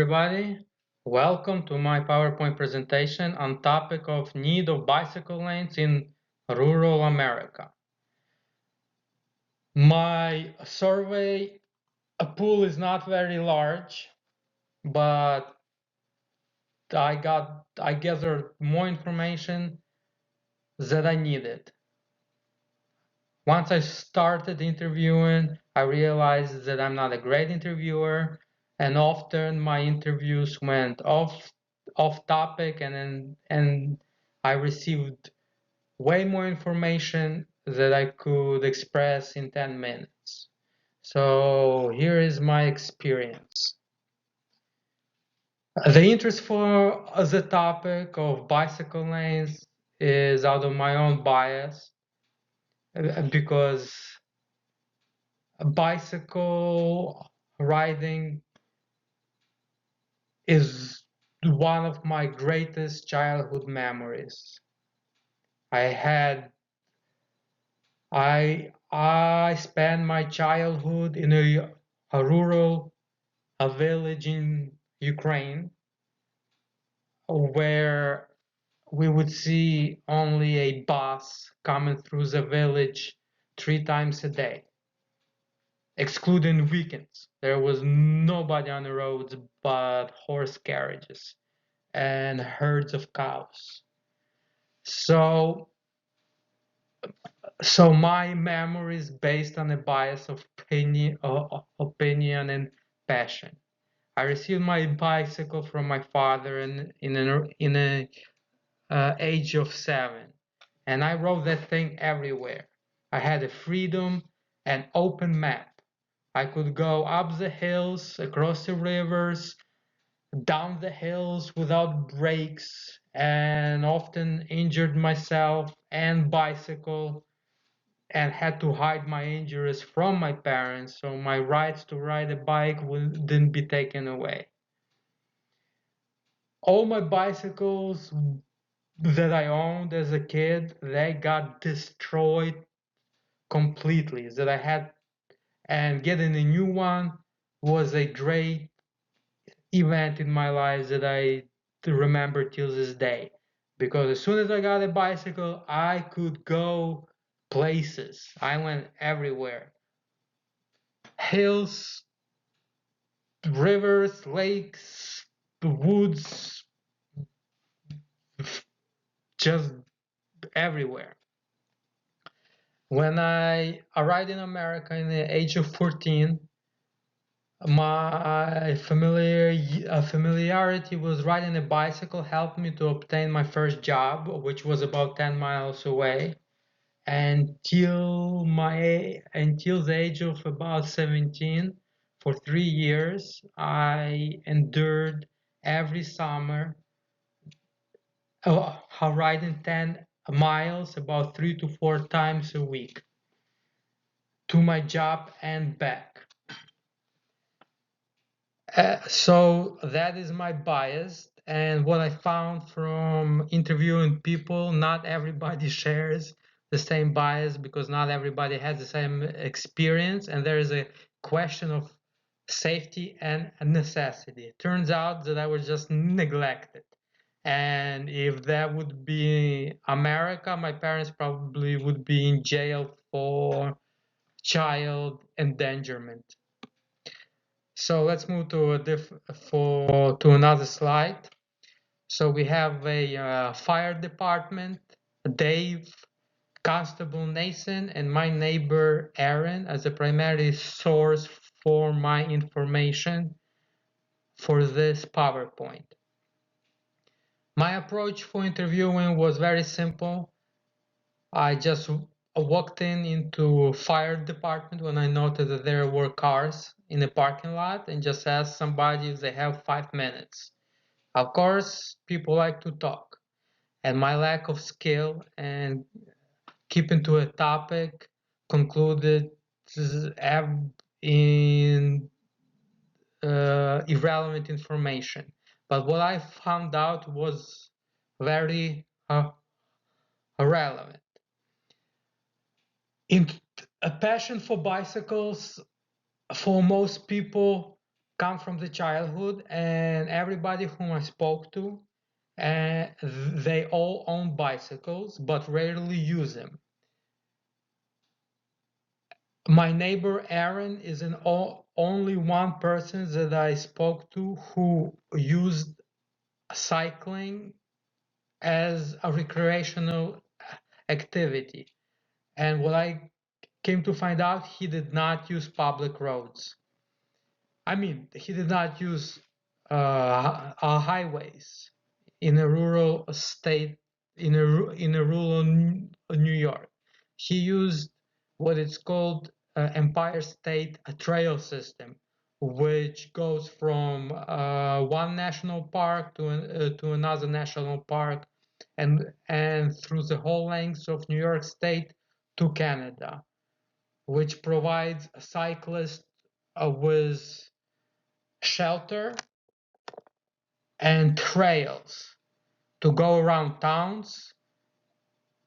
everybody. Welcome to my PowerPoint presentation on topic of need of bicycle lanes in rural America. My survey pool is not very large, but I gathered more information that I needed. Once I started interviewing, I realized that I'm not a great interviewer, and often my interviews went off topic, and I received way more information that I could express in 10 minutes. So here is my experience. The interest for the topic of bicycle lanes is out of my own bias because bicycle riding is one of my greatest childhood memories. I spent my childhood in a rural village in Ukraine where we would see only a bus coming through the village 3 times a day, excluding weekends. There was nobody on the roads but horse carriages and herds of cows. So my memory is based on a bias of opinion and passion. I received my bicycle from my father in a age of 7, and I rode that thing everywhere. I had a freedom and open map. I could go up the hills, across the rivers, down the hills without brakes, and often injured myself and bicycle and had to hide my injuries from my parents so my rights to ride a bike wouldn't be taken away. All my bicycles that I owned as a kid, they got destroyed completely. That I had, and getting a new one was a great event in my life that I remember till this day. Because as soon as I got a bicycle, I could go places. I went everywhere. Hills, rivers, lakes, woods, just everywhere. When I arrived in America in the age of 14, my familiarity with riding a bicycle helped me to obtain my first job, which was about 10 miles away. Until the age of about 17, for 3 years, I endured every summer riding 10 miles about 3 to 4 times a week to my job and back. So that is my bias, and what I found from interviewing people, not everybody shares the same bias because not everybody has the same experience, and there is a question of safety and necessity. It turns out that I was just neglected, and if that would be America, my parents probably would be in jail for child endangerment. So let's move to another slide. So we have a fire department, Dave, Constable Nathan, and my neighbor Aaron as a primary source for my information for this PowerPoint. My approach for interviewing was very simple. I just walked into fire department when I noted that there were cars in the parking lot and just asked somebody if they have 5 minutes. Of course, people like to talk, and my lack of skill and keeping to a topic concluded in irrelevant information. But what I found out was very relevant. A passion for bicycles for most people come from the childhood, and everybody whom I spoke to, they all own bicycles, but rarely use them. My neighbor Aaron is only one person that I spoke to who used cycling as a recreational activity. And what I came to find out, he did not use public roads. I mean, he did not use highways in a rural state, in a rural New York. He used what it's called Empire State Trail System, which goes from one national park to another national park, and through the whole length of New York State to Canada, which provides cyclists with shelter and trails to go around towns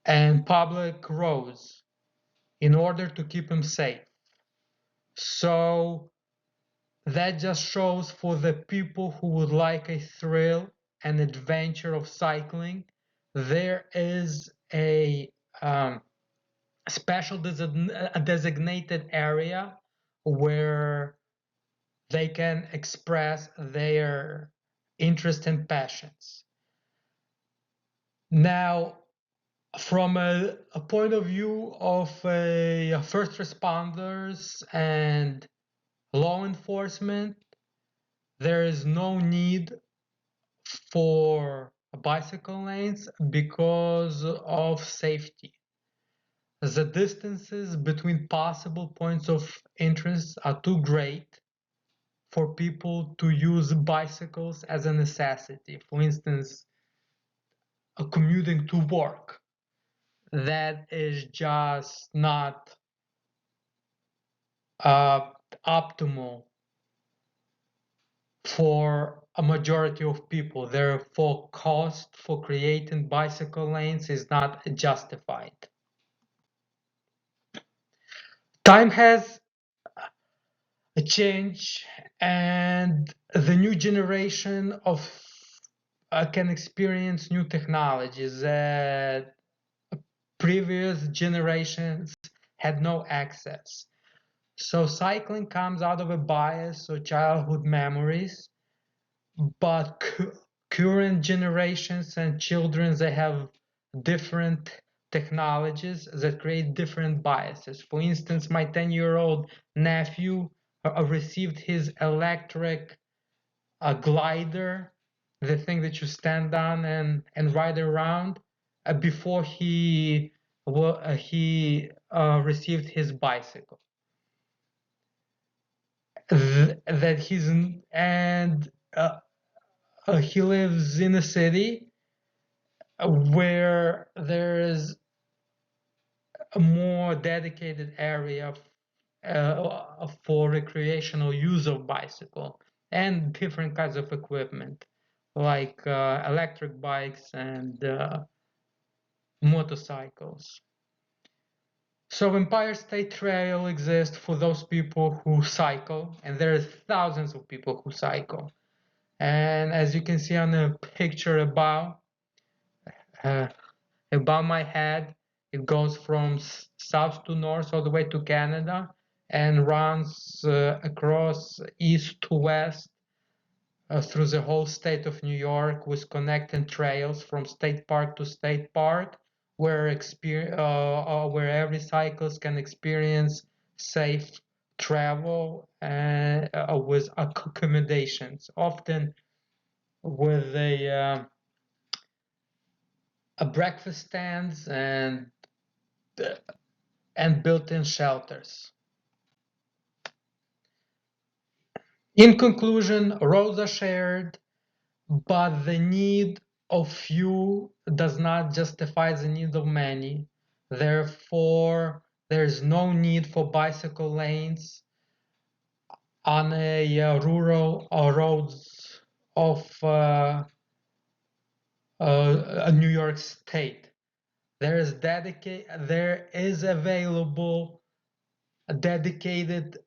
and public roads in order to keep them safe. So that just shows, for the people who would like a thrill and adventure of cycling, there is a special designated area where they can express their interest and passions. Now, from a point of view of first responders and law enforcement, there is no need for bicycle lanes because of safety. The distances between possible points of interest are too great for people to use bicycles as a necessity. For instance, commuting to work. That is just not uh, optimal for a majority of people. Therefore, cost for creating bicycle lanes is not justified. Time has changed, and the new generation of can experience new technologies that previous generations had no access. So cycling comes out of a bias or childhood memories, but current generations and children, they have different technologies that create different biases. For instance, my 10-year-old nephew received his electric glider, the thing that you stand on and ride around, before he received his bicycle. That he's and he lives in a city where there is a more dedicated area for recreational use of bicycle and different kinds of equipment like electric bikes and motorcycles. So Empire State Trail exists for those people who cycle, and there are thousands of people who cycle. And as you can see on the picture uh, above my head, it goes from south to north all the way to Canada and runs across east to west through the whole state of New York with connecting trails from state park to state park, where every cyclist can experience safe travel with accommodations, often with a breakfast stands and built-in shelters. In conclusion, roads are shared, but the need of few does not justify the need of many. Therefore, there is no need for bicycle lanes on a rural roads of New York State. There is available a dedicated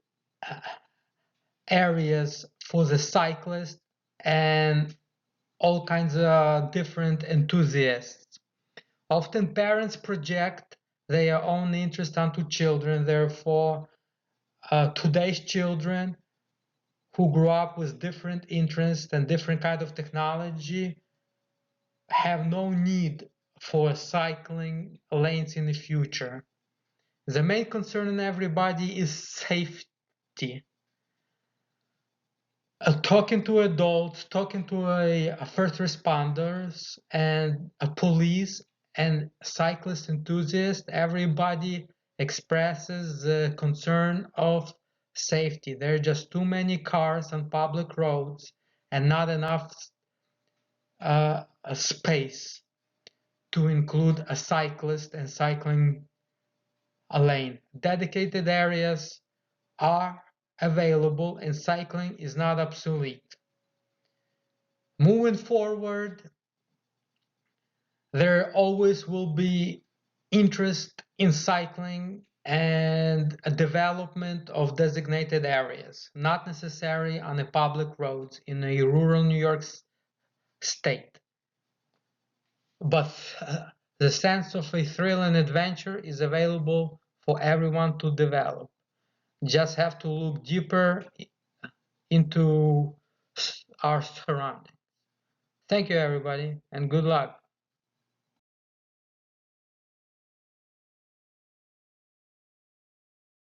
areas for the cyclist and all kinds of different enthusiasts. Often parents project their own interest onto children, therefore today's children who grew up with different interests and different kind of technology have no need for cycling lanes in the future. The main concern in everybody is safety. Talking to adults, talking to a first responders and a police and cyclist enthusiasts, everybody expresses the concern of safety. There are just too many cars on public roads and not enough space to include a cyclist and cycling a lane. Dedicated areas are available and cycling is not obsolete. Moving forward, there always will be interest in cycling and a development of designated areas, not necessary on the public roads in a rural New York state. But the sense of a thrill and adventure is available for everyone to develop. Just have to look deeper into our surroundings. Thank you, everybody, and good luck.